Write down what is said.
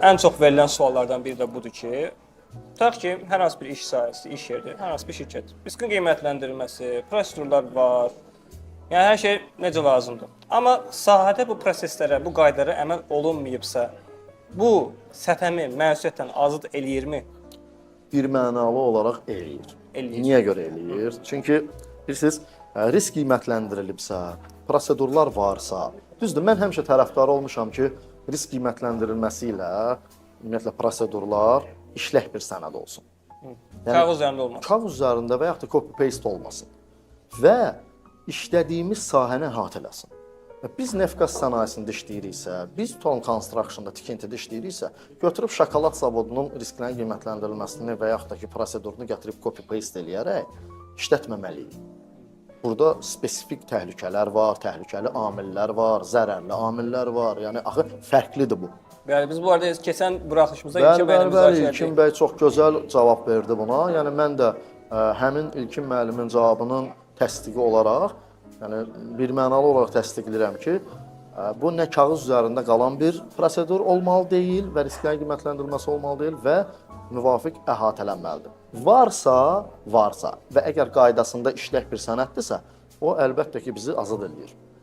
ən çox verilən suallardan biri də budur ki, tutaq ki, hər hansı bir iş sahəsi, iş yeri, hər hansı bir şirkət, riskin qiymətləndirilməsi, prosedurlar var. Yəni hər şey necə lazımdır. Amma sahədə bu proseslərə, bu qaydalara əməl olunmayıbsa, bu səfəmi məsuliyyətdən azad eləyirmi? Birmənalı olaraq eləyir. Eləyir. Niyə görə eləyir? Çünki bilirsiniz, risk qiymətləndirilibsə, prosedurlar varsa, düzdür, mən həmişə tərəfdarı olmuşam ki, risk qiymətləndirilməsi ilə ümumiyyətlə prosedurlar işlək bir sənəd olsun. Kağız üzərində olmaz. Kağız üzərində və yaxud da copy-paste olmasın. Və işlədiyimiz sahəni əhatə eləsin. Biz neft-qaz sənayesində işləyiriksə, biz Ton Construction-da tikintidə işləyiriksə, götürüb şokolad zavodunun risklərin qiymətləndirilməsini və yaxud da ki, prosedurunu gətirib copy-paste eləyərək işlətməməliyik. Burada spesifik təhlükələr var, təhlükəli amillər var, zərərli amillər var. Yəni axı fərqlidir bu. Bəli, biz bu arada keçən buraxılışımızda İlkin bəylə müzakirə etdik. İlkin bəy çox gözəl cavab verdi buna. Yəni mən də həmin İlkin müəllimin cavabının təsdiqi olaraq, yəni birmənalı olaraq təsdiqləyirəm ki, bu nə kağız üzərində qalan bir prosedur olmalı deyil və risklərin qiymətləndirilməsi olmalı deyil və müvafiq əhatələnməlidir. Varsa və əgər qaydasında işlək bir sənəddirsə, o əlbəttə ki, bizi azad eləyir.